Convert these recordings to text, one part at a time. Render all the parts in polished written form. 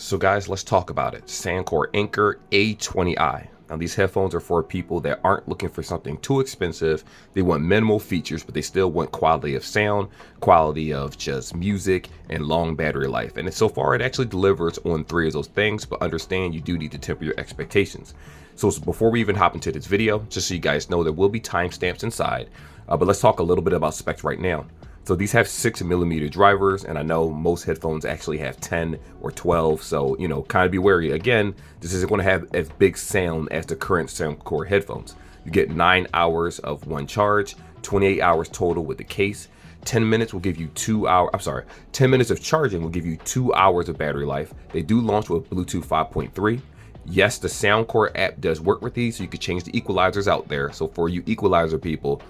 So guys, let's talk about it. Soundcore Anker A20i. Now these headphones are for people that aren't looking for something too expensive. They want minimal features, but they still want quality of sound, quality of just music, and long battery life. And so far it actually delivers on 3 of those things, but understand you do need to temper your expectations. So before we even hop into this video, just so you guys know, there will be timestamps inside, but let's talk a little bit about specs right now. So these have 6mm drivers, and I know most headphones actually have 10 or 12, so kind of be wary. Again, this isn't going to have as big sound as the current Soundcore headphones. You get 9 hours of one charge, 28 hours total with the case. 10 minutes will give you 10 minutes of charging will give you 2 hours of battery life. They do launch with Bluetooth 5.3. Yes, the Soundcore app does work with these, so you can change the equalizers out there. So for you equalizer people,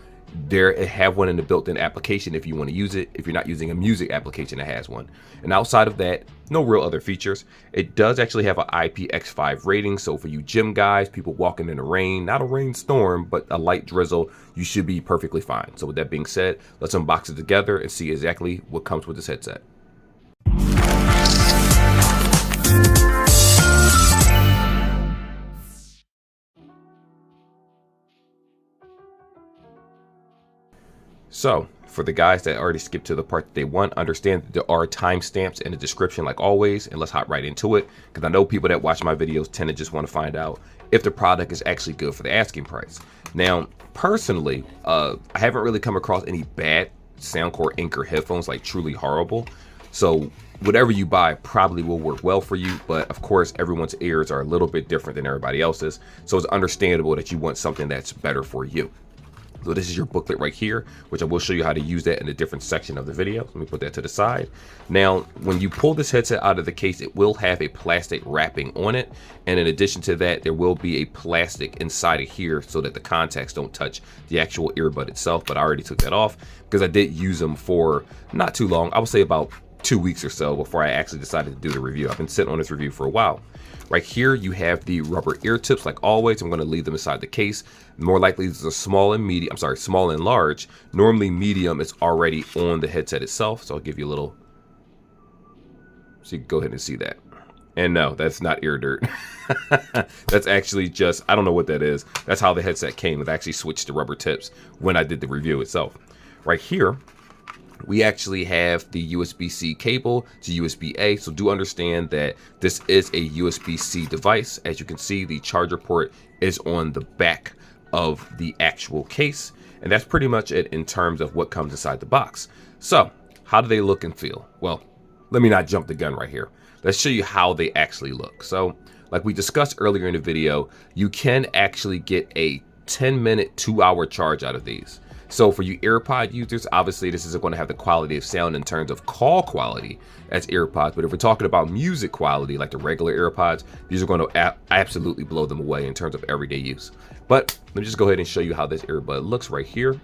have one in the built-in application if you want to use it, if you're not using a music application that has one. And outside of that, no real other features. It does actually have an IPX5 rating, so for you gym guys, people walking in the rain, not a rainstorm, but a light drizzle, you should be perfectly fine. So with that being said, let's unbox it together and see exactly what comes with this headset. So for the guys that already skipped to the part that they want, understand that there are timestamps in the description like always, and let's hop right into it, because I know people that watch my videos tend to just want to find out if the product is actually good for the asking price. Now personally, I haven't really come across any bad Soundcore Anker headphones, like truly horrible. So whatever you buy probably will work well for you, but of course everyone's ears are a little bit different than everybody else's, so it's understandable that you want something that's better for you. So this is your booklet right here, which I will show you how to use that in a different section of the video. Let me put that to the side. Now, when you pull this headset out of the case, it will have a plastic wrapping on it. And in addition to that, there will be a plastic inside of here so that the contacts don't touch the actual earbud itself. But I already took that off because I did use them for not too long. I would say about 2 weeks or so before I actually decided to do the review. I've been sitting on this review for a while. Right here, you have the rubber ear tips. Like always, I'm going to leave them inside the case. More likely, this is a small and large. Normally, medium is already on the headset itself. So I'll give you a little, so you can go ahead and see that. And no, that's not ear dirt. That's actually just, I don't know what that is. That's how the headset came. It actually switched to rubber tips when I did the review itself. Right here, we actually have the USB-C cable to USB-A, so do understand that this is a USB-C device. As you can see, the charger port is on the back of the actual case, and that's pretty much it in terms of what comes inside the box. So how do they look and feel? Well, let me not jump the gun right here. Let's show you how they actually look. So like we discussed earlier in the video, you can actually get a 10-minute, 2-hour charge out of these. So for you AirPod users, obviously this isn't going to have the quality of sound in terms of call quality as AirPods, but if we're talking about music quality like the regular AirPods, these are going to absolutely blow them away in terms of everyday use. But let me just go ahead and show you how this earbud looks right here.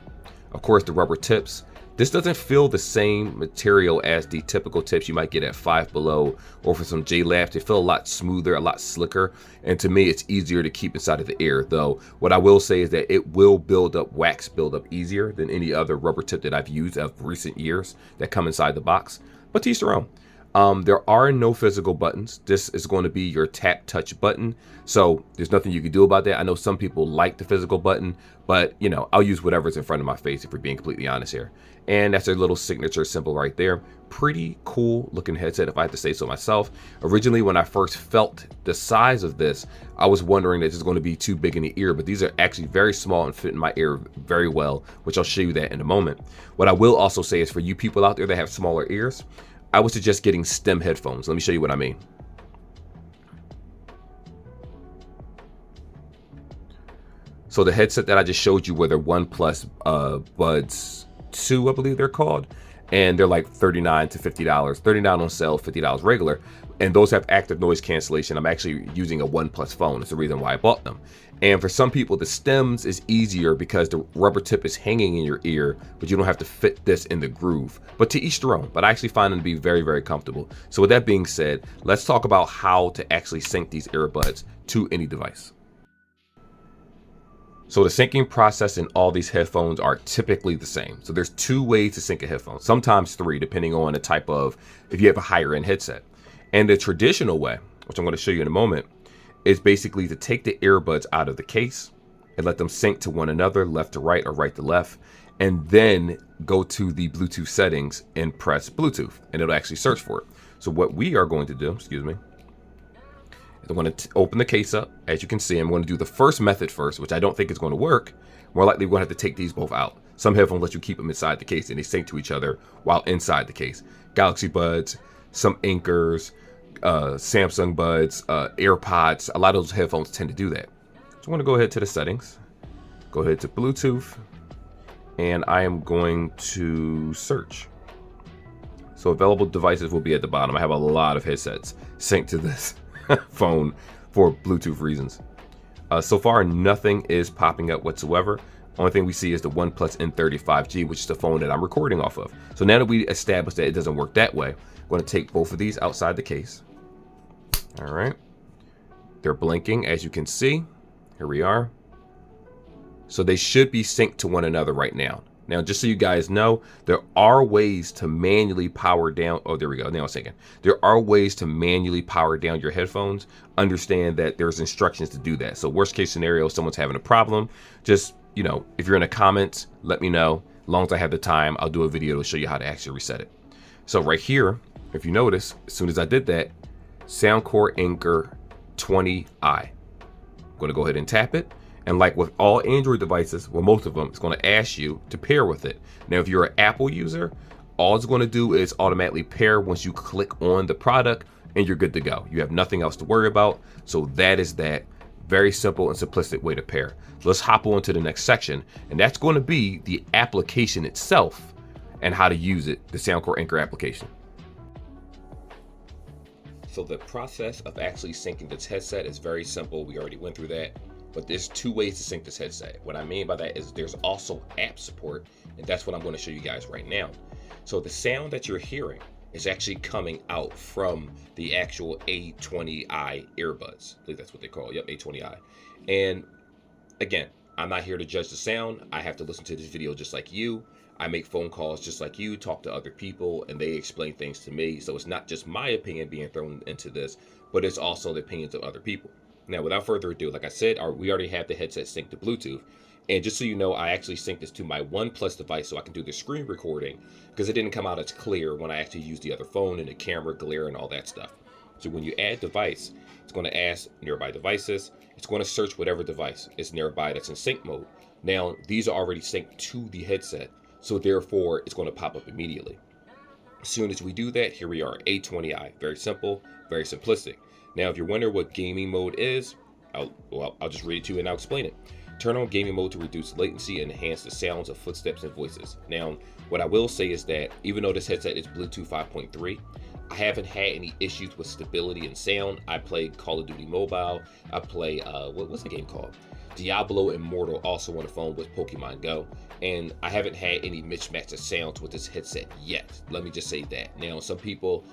Of course, the rubber tips. This doesn't feel the same material as the typical tips you might get at Five Below or for some JLabs. They feel a lot smoother, a lot slicker, and to me it's easier to keep inside of the ear. Though what I will say is that it will wax build up easier than any other rubber tip that I've used of recent years that come inside the box, but to each their own. There are no physical buttons. This is going to be your tap touch button, so there's nothing you can do about that. I know some people like the physical button, but I'll use whatever's in front of my face if we're being completely honest here. And that's a little signature symbol right there. Pretty cool looking headset, if I have to say so myself. Originally, when I first felt the size of this, I was wondering that this is going to be too big in the ear, but these are actually very small and fit in my ear very well, which I'll show you that in a moment. What I will also say is for you people out there that have smaller ears, I would suggest getting stem headphones. Let me show you what I mean. So the headset that I just showed you were the OnePlus Buds 2, I believe they're called, and they're like $39 to $50. $39 on sale, $50 regular, and those have active noise cancellation. I'm actually using a OnePlus phone. That's the reason why I bought them. And for some people, the stems is easier because the rubber tip is hanging in your ear, but you don't have to fit this in the groove. But to each their own. But I actually find them to be very, very comfortable. So with that being said, let's talk about how to actually sync these earbuds to any device. So the syncing process in all these headphones are typically the same. So there's 2 ways to sync a headphone, sometimes 3, depending on the type of, if you have a higher end headset. And the traditional way, which I'm going to show you in a moment, is basically to take the earbuds out of the case and let them sync to one another, left to right or right to left, and then go to the Bluetooth settings and press Bluetooth, and it'll actually search for it. So what we are going to do, excuse me, I'm going to open the case up. As you can see, I'm going to do the first method first, which I don't think is going to work. More likely, we're going to have to take these both out. Some headphones let you keep them inside the case, and they sync to each other while inside the case. Galaxy Buds, some Anchors, Samsung Buds, AirPods. A lot of those headphones tend to do that. So I'm going to go ahead to the settings. Go ahead to Bluetooth, and I am going to search. So available devices will be at the bottom. I have a lot of headsets synced to this phone for Bluetooth reasons. So far, nothing is popping up whatsoever. Only thing we see is the OnePlus N35G, which is the phone that I'm recording off of. So now that we established that it doesn't work that way, I'm going to take both of these outside the case. All right. They're blinking, as you can see. Here we are. So they should be synced to one another right now. Now, just so you guys know, there are ways to manually power down. Oh, there we go. Now it's syncing. There are ways to manually power down your headphones. Understand that there's instructions to do that. So worst case scenario, if someone's having a problem, just, you know, if you're in the comments, let me know. As long as I have the time, I'll do a video to show you how to actually reset it. So right here, if you notice, as soon as I did that, Soundcore Anker A20i. I'm going to go ahead and tap it. And like with all Android devices, well, most of them, it's going to ask you to pair with it. Now, if you're an Apple user, all it's going to do is automatically pair once you click on the product, and you're good to go. You have nothing else to worry about. So that is that very simple and simplistic way to pair. So let's hop on to the next section, and that's going to be the application itself and how to use it, the Soundcore Anker application. So the process of actually syncing this headset is very simple. We already went through that. But there's two ways to sync this headset. What I mean by that is there's also app support, and that's what I'm going to show you guys right now. So the sound that you're hearing is actually coming out from the actual A20i earbuds. I believe that's what they call it. Yep, A20i. And again, I'm not here to judge the sound. I have to listen to this video just like you. I make phone calls just like you, talk to other people, and they explain things to me. So it's not just my opinion being thrown into this, but it's also the opinions of other people. Now, without further ado, like I said, we already have the headset synced to Bluetooth. And just so you know, I actually synced this to my OnePlus device so I can do the screen recording because it didn't come out as clear when I actually used the other phone and the camera glare and all that stuff. So when you add device, it's going to ask nearby devices. It's going to search whatever device is nearby that's in sync mode. Now, these are already synced to the headset, so therefore it's going to pop up immediately. As soon as we do that, here we are, A20i. Very simple, very simplistic. Now, if you're wondering what gaming mode is, I'll just read it to you and I'll explain it. Turn on gaming mode to reduce latency and enhance the sounds of footsteps and voices. Now, what I will say is that even though this headset is Bluetooth 5.3, I haven't had any issues with stability and sound. I play Call of Duty Mobile. I play, what's the game called? Diablo Immortal, also on the phone with Pokemon Go. And I haven't had any mismatch of sounds with this headset yet. Let me just say that. Now, some people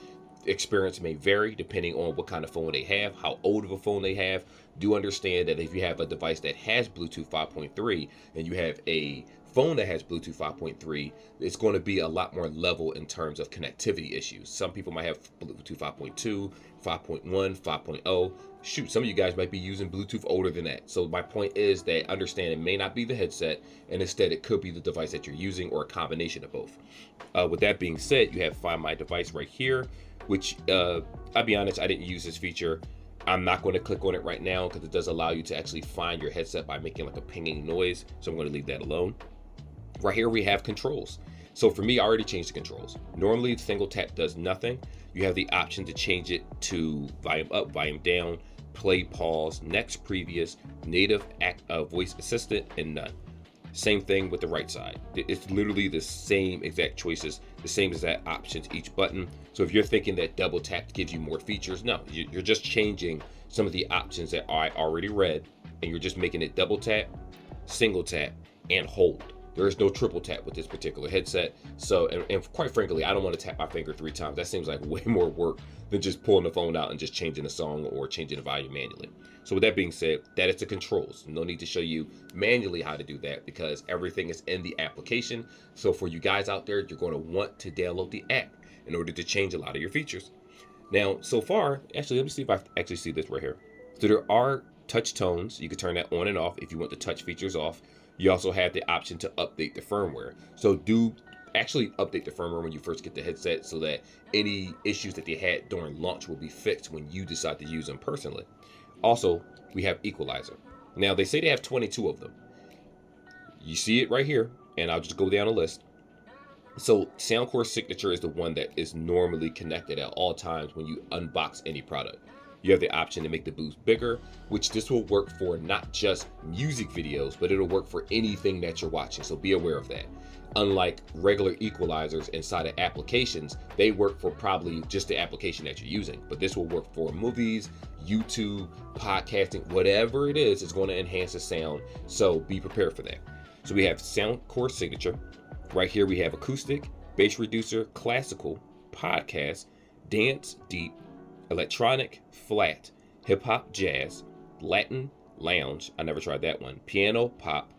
experience may vary depending on what kind of phone they have, how old of a phone they have. Do understand that if you have a device that has Bluetooth 5.3 and you have a phone that has Bluetooth 5.3, it's going to be a lot more level in terms of connectivity issues. Some people might have Bluetooth 5.2, 5.1, 5.0. Shoot, some of you guys might be using Bluetooth older than that. So my point is that understand it may not be the headset, and instead it could be the device that you're using or a combination of both. With that being said, you have Find My Device right here, which I'll be honest, I didn't use this feature. I'm not going to click on it right now because it does allow you to actually find your headset by making like a pinging noise. So I'm going to leave that alone. Right here we have controls. So for me, I already changed the controls. Normally, single tap does nothing. You have the option to change it to volume up, volume down, play, pause, next, previous, native, voice assistant, and none. Same thing with the right side. It's literally the same exact choices, the same exact options, each button. So if you're thinking that double tap gives you more features, no, you're just changing some of the options that I already read, and you're just making it double tap, single tap, and hold. There is no triple tap with this particular headset. So, and quite frankly, I don't want to tap my finger 3 times. That seems like way more work than just pulling the phone out and just changing the song or changing the volume manually. So with that being said, that is the controls. No need to show you manually how to do that because everything is in the application. So for you guys out there, you're going to want to download the app in order to change a lot of your features. Now, so far, actually, let me see if I actually see this right here. So there are touch tones. You can turn that on and off if you want the touch features off. You also have the option to update the firmware. So do actually update the firmware when you first get the headset so that any issues that they had during launch will be fixed when you decide to use them personally. Also, we have equalizer. Now, they say they have 22 of them. You see it right here, and I'll just go down a list. So Soundcore Signature is the one that is normally connected at all times when you unbox any product. You have the option to make the boost bigger, which this will work for not just music videos, but it'll work for anything that you're watching. So be aware of that. Unlike regular equalizers inside of applications, they work for probably just the application that you're using. But this will work for movies, YouTube, podcasting, whatever it is, it's going to enhance the sound. So be prepared for that. So we have Soundcore Signature. Right here we have acoustic, bass reducer, classical, podcast, dance, deep, electronic, flat, hip hop, jazz, Latin, lounge, I never tried that one, piano, pop,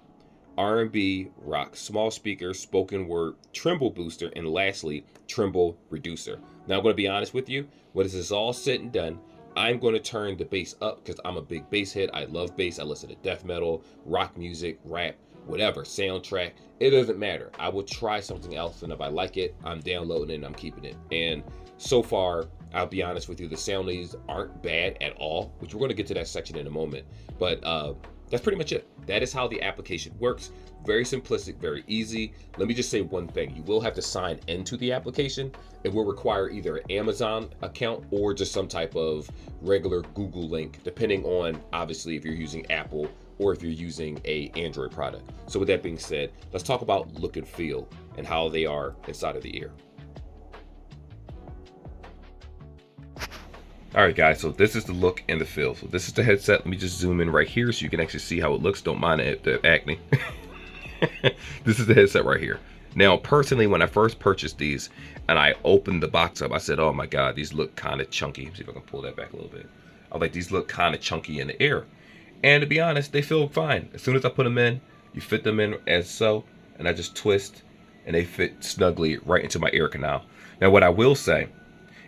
R&B, rock, small speaker, spoken word, tremble booster, and lastly, tremble reducer. Now I'm going to be honest with you, when this is all said and done, I'm going to turn the bass up because I'm a big bass head. I love bass. I listen to death metal, rock music, rap, whatever, soundtrack. It doesn't matter. I will try something else, and if I like it, I'm downloading it and I'm keeping it. And so far, I'll be honest with you, the sound leads aren't bad at all, which we're going to get to that section in a moment. But that's pretty much it. That is how the application works. Very simplistic, very easy. Let me just say one thing. You will have to sign into the application. It will require either an Amazon account or just some type of regular Google link, depending on, obviously, if you're using Apple or if you're using a Android product. So with that being said, let's talk about look and feel and how they are inside of the ear. All right, guys, so this is the look and the feel. So this is the headset. Let me just zoom in right here so you can actually see how it looks. Don't mind the acne. This is the headset right here. Now, personally, when I first purchased these and I opened the box up, I said, oh my God, these look kind of chunky. Let's see if I can pull that back a little bit. I was like, these look kind of chunky in the ear. And to be honest, they feel fine. As soon as I put them in, you fit them in as so, and I just twist, and they fit snugly right into my ear canal. Now, what I will say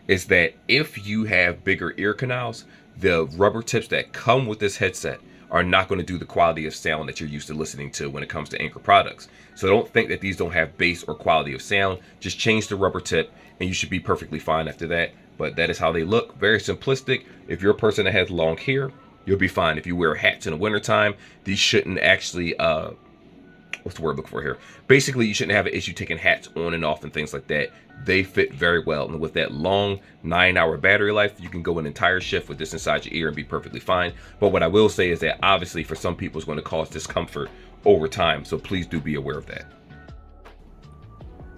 is that if you have bigger ear canals, the rubber tips that come with this headset are not going to do the quality of sound that you're used to listening to when it comes to Anker products. So don't think that these don't have bass or quality of sound. Just change the rubber tip and you should be perfectly fine after that. But that is how they look. Very simplistic. If you're a person that has long hair, you'll be fine. If you wear hats in the wintertime, these shouldn't actually what's the word I'm looking for here? Basically, you shouldn't have an issue taking hats on and off and things like that. They fit very well. And with that long 9-hour battery life, you can go an entire shift with this inside your ear and be perfectly fine. But what I will say is that obviously for some people it's going to cause discomfort over time. So please do be aware of that.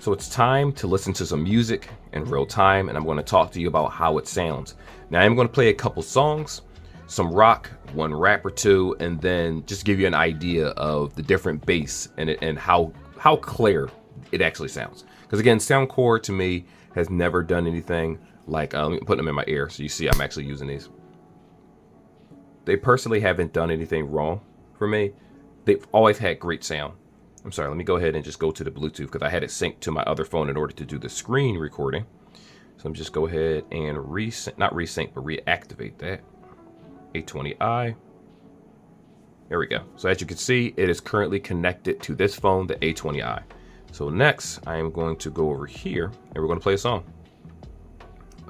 So it's time to listen to some music in real time, and I'm going to talk to you about how it sounds. Now I'm going to play a couple songs, some rock, one rap or two, and then just give you an idea of the different bass and how clear it actually sounds. Because again, Soundcore to me has never done anything like, let me put them in my ear so you see I'm actually using these. They personally haven't done anything wrong for me. They've always had great sound. I'm sorry, let me go ahead and just go to the Bluetooth because I had it synced to my other phone in order to do the screen recording. So let me just go ahead and not resync, but reactivate that. A20i. There we go. So as you can see, it is currently connected to this phone, the A20i. So next, I am going to go over here and we're going to play a song.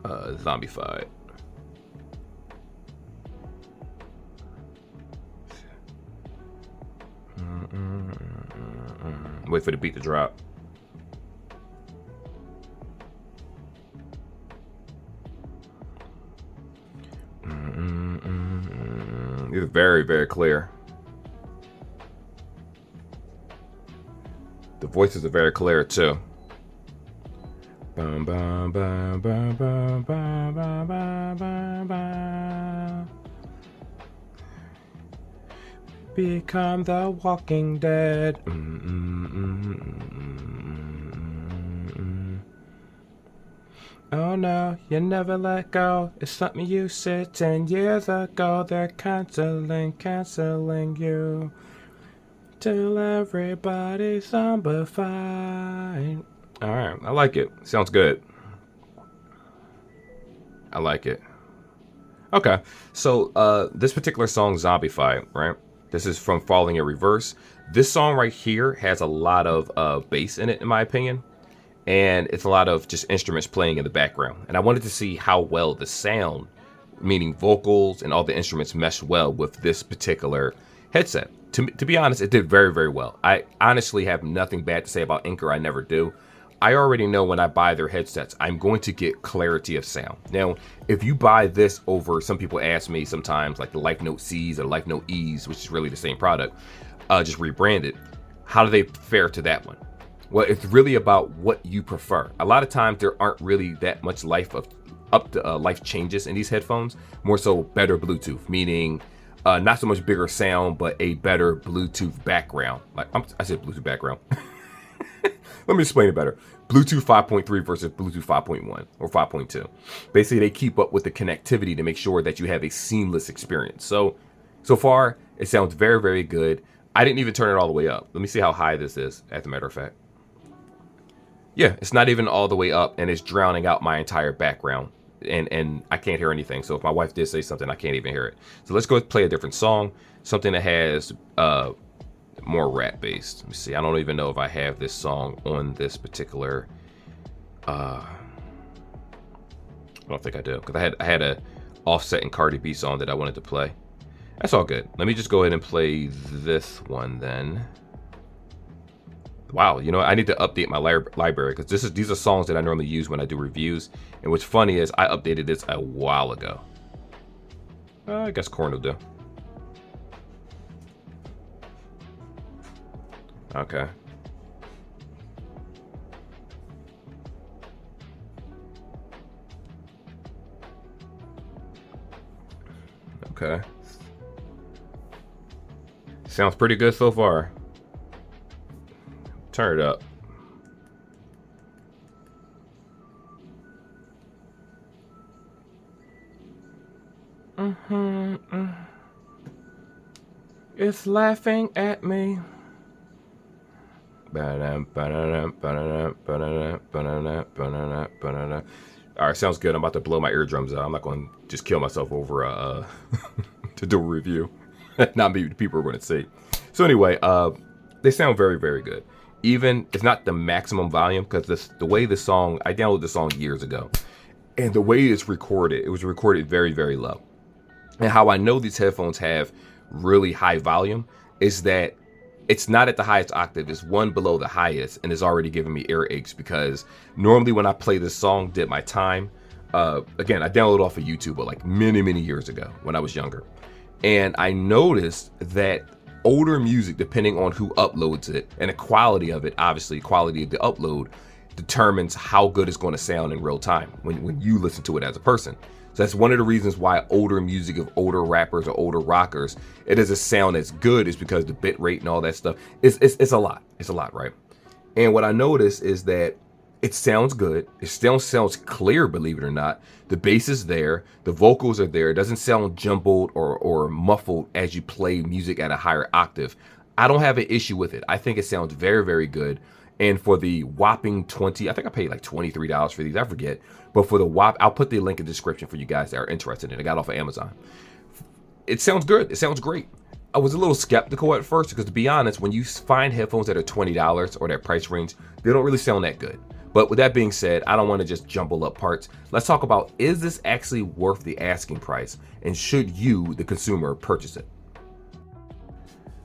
Zombified. Wait for the beat to drop. It's very, very clear. The voices are very clear too. Become the Walking Dead. Oh no, you never let go. It's something you said 10 years ago. They're canceling you. Till everybody's zombified. Alright, I like it. Sounds good. I like it. Okay, so this particular song, Zombify, right? This is from Falling in Reverse. This song right here has a lot of bass in it, in my opinion, and it's a lot of just instruments playing in the background. And I wanted to see how well the sound, meaning vocals and all the instruments, mesh well with this particular headset. To be honest, it did very, very well. I honestly have nothing bad to say about Anker. I never do. I already know when I buy their headsets, I'm going to get clarity of sound. Now, if you buy this over, some people ask me sometimes, like the Life Note C's or Life Note E's, which is really the same product, just rebranded, how do they fare to that one? Well, it's really about what you prefer. A lot of times there aren't really that much life changes in these headphones, more so better Bluetooth, meaning not so much bigger sound, but a better Bluetooth background. Like I said Bluetooth background. Let me explain it better. Bluetooth 5.3 versus Bluetooth 5.1 or 5.2. Basically, they keep up with the connectivity to make sure that you have a seamless experience. So far, it sounds very, very good. I didn't even turn it all the way up. Let me see how high this is, as a matter of fact. Yeah, it's not even all the way up, and it's drowning out my entire background. And I can't hear anything. So if my wife did say something, I can't even hear it. So let's go play a different song. Something that has more rap based. Let me see. I don't even know if I have this song on this particular. I don't think I do, because I had a Offset and Cardi B song that I wanted to play. That's all good. Let me just go ahead and play this one then. Wow, you know, I need to update my library, because these are songs that I normally use when I do reviews. And what's funny is I updated this a while ago. I guess Corn will do. Okay. Okay. Sounds pretty good so far. Turn it up. It's laughing at me. All right, sounds good. I'm about to blow my eardrums out. I'm not going to just kill myself over to do a review. Not maybe the people are going to see. So anyway, they sound very, very good. Even it's not the maximum volume, because the way the song, I downloaded the song years ago, and the way it's recorded, it was recorded very, very low. And how I know these headphones have really high volume is that it's not at the highest octave. It's one below the highest, and it's already giving me ear aches, because normally when I play this song, did my time, again, I downloaded off of YouTube, but like many, many years ago when I was younger. And I noticed that older music, depending on who uploads it and the quality of it, obviously quality of the upload determines how good it's going to sound in real time when you listen to it as a person. So that's one of the reasons why older music of older rappers or older rockers, it doesn't sound as good, is because the bit rate and all that stuff, it's a lot. It's a lot, right? And what I noticed is that it sounds good. It still sounds clear, believe it or not. The bass is there. The vocals are there. It doesn't sound jumbled or muffled as you play music at a higher octave. I don't have an issue with it. I think it sounds very, very good. And for the whopping 20, I think I paid like $23 for these, I forget. But for the I'll put the link in the description for you guys that are interested in it. I got it off of Amazon. It sounds good. It sounds great. I was a little skeptical at first, because to be honest, when you find headphones that are $20 or that price range, they don't really sound that good. But with that being said, I don't want to just jumble up parts. Let's talk about, is this actually worth the asking price? And should you, the consumer, purchase it?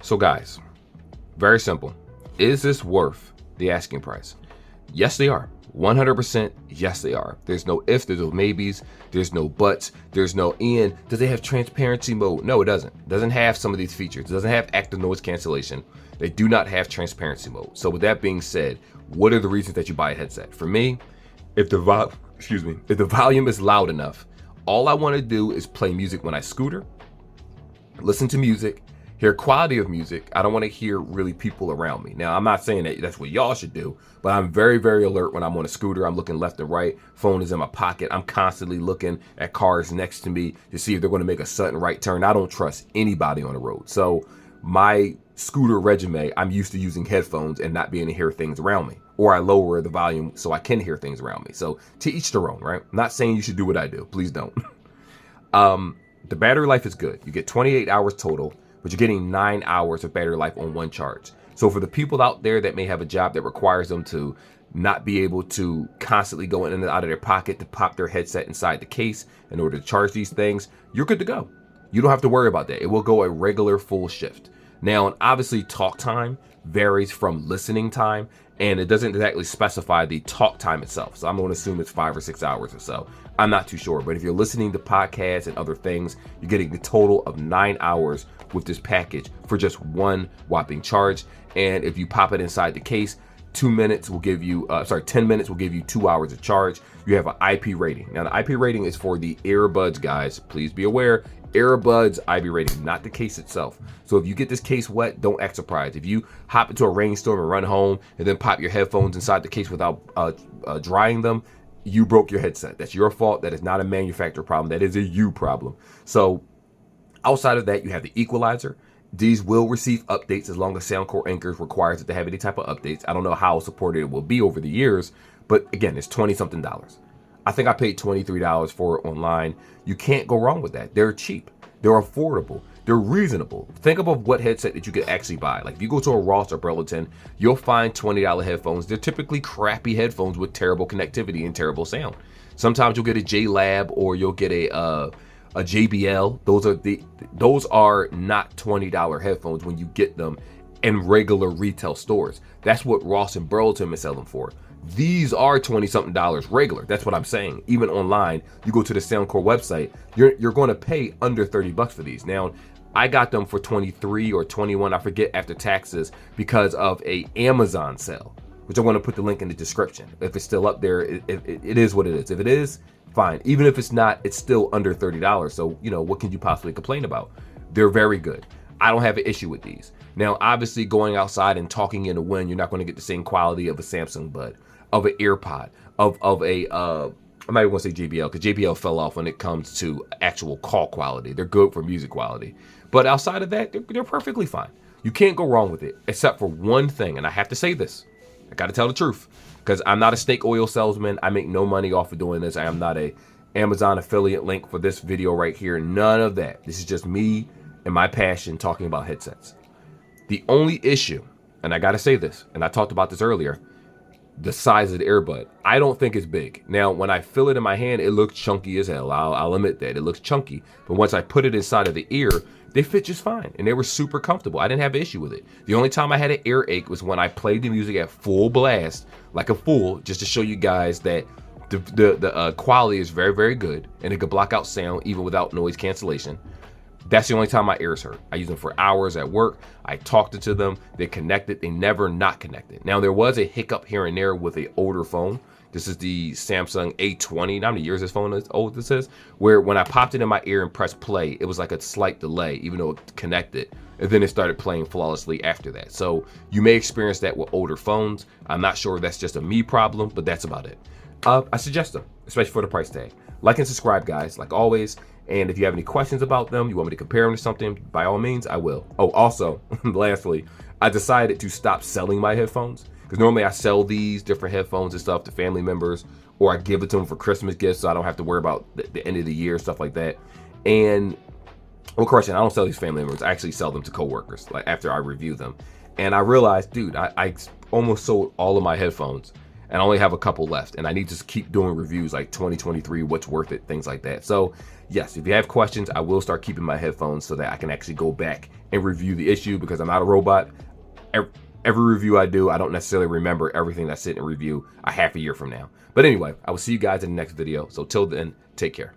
So guys, very simple. Is this worth the asking price? Yes, they are. 100% yes, they are. There's no if, there's no maybes, there's no buts, there's no in. Does it have transparency mode? No, it doesn't. It doesn't have some of these features. It doesn't have active noise cancellation. They do not have transparency mode. So with that being said, what are the reasons that you buy a headset? For me, if the volume is loud enough, all I want to do is play music when I scooter, listen to music, hear quality of music. I don't want to hear really people around me. Now, I'm not saying that that's what y'all should do, but I'm very, very alert when I'm on a scooter. I'm looking left and right. Phone is in my pocket. I'm constantly looking at cars next to me to see if they're going to make a sudden right turn. I don't trust anybody on the road. So my scooter regimen, I'm used to using headphones and not being able to hear things around me. or I lower the volume so I can hear things around me. So to each their own, right? I'm not saying you should do what I do. Please don't. The battery life is good. You get 28 hours total, but you're getting 9 hours of battery life on one charge. So for the people out there that may have a job that requires them to not be able to constantly go in and out of their pocket to pop their headset inside the case in order to charge these things, you're good to go. You don't have to worry about that. It will go a regular full shift. Now, obviously, talk time varies from listening time, and it doesn't exactly specify the talk time itself. So I'm going to assume it's 5 or 6 hours or so. I'm not too sure, but if you're listening to podcasts and other things, you're getting a total of 9 hours with this package for just one whopping charge. And if you pop it inside the case, 10 minutes will give you 2 hours of charge. You have an IP rating. Now the IP rating is for the earbuds, guys. Please be aware, earbuds IP rating, not the case itself. So if you get this case wet, don't act surprised. If you hop into a rainstorm and run home and then pop your headphones inside the case without drying them, you broke your headset. That's your fault. That is not a manufacturer problem. That is a you problem. So outside of that, you have the equalizer. These will receive updates as long as Soundcore Anchor requires it to have any type of updates. I don't know how supported it will be over the years, but again, it's $20-something. I think I paid $23 for it online. You can't go wrong with that. They're cheap. They're affordable. They're reasonable. Think about what headset that you could actually buy. Like if you go to a Ross or Burlington, you'll find $20 headphones. They're typically crappy headphones with terrible connectivity and terrible sound. Sometimes you'll get a J-Lab or you'll get a JBL. Those are not $20 headphones when you get them in regular retail stores. That's what Ross and Burlington is selling for. These are $20-something regular. That's what I'm saying. Even online, you go to the Soundcore website, you're going to pay under $30 for these. Now, I got them for 23 or 21, I forget, after taxes because of a Amazon sale, which I'm going to put the link in the description. If it's still up there, it is what it is. If it is, fine. Even if it's not, it's still under $30. So, what can you possibly complain about? They're very good. I don't have an issue with these. Now, obviously, going outside and talking in the wind, you're not going to get the same quality of a Samsung Bud, of an AirPod, of a, I'm not even going to say JBL, because JBL fell off when it comes to actual call quality. They're good for music quality. But outside of that, they're perfectly fine. You can't go wrong with it, except for one thing, and I have to say this. I got to tell the truth, because I'm not a snake oil salesman. I make no money off of doing this. I am not a Amazon affiliate link for this video right here. None of that. This is just me and my passion talking about headsets. The only issue, and I got to say this, and I talked about this earlier, the size of the earbud. I don't think it's big. Now, when I feel it in my hand, it looks chunky as hell. I'll admit that. It looks chunky. But once I put it inside of the ear, they fit just fine. And they were super comfortable. I didn't have an issue with it. The only time I had an earache was when I played the music at full blast, like a fool, just to show you guys that the quality is very, very good. And it could block out sound even without noise cancellation. That's the only time my ears hurt. I use them for hours at work. I talked to them. They connected. They never not connected. Now, there was a hiccup here and there with an older phone. This is the Samsung A20. Not how many years this phone is old this is. Where when I popped it in my ear and pressed play, it was like a slight delay, even though it connected. And then it started playing flawlessly after that. So you may experience that with older phones. I'm not sure if that's just a me problem, but that's about it. I suggest them, especially for the price tag. Like and subscribe, guys, like always. And if you have any questions about them, you want me to compare them to something, by all means, I will. Oh, also, lastly, I decided to stop selling my headphones. Because normally I sell these different headphones and stuff to family members, or I give it to them for Christmas gifts so I don't have to worry about the end of the year, stuff like that. And, well, correction, I don't sell these family members. I actually sell them to coworkers, like after I review them. And I realized, dude, I almost sold all of my headphones. And I only have a couple left, and I need to keep doing reviews like 2023, what's worth it, things like that. So yes, if you have questions, I will start keeping my headphones so that I can actually go back and review the issue, because I'm not a robot. Every review I do, I don't necessarily remember everything that's in a review a half a year from now. But anyway, I will see you guys in the next video. So till then, take care.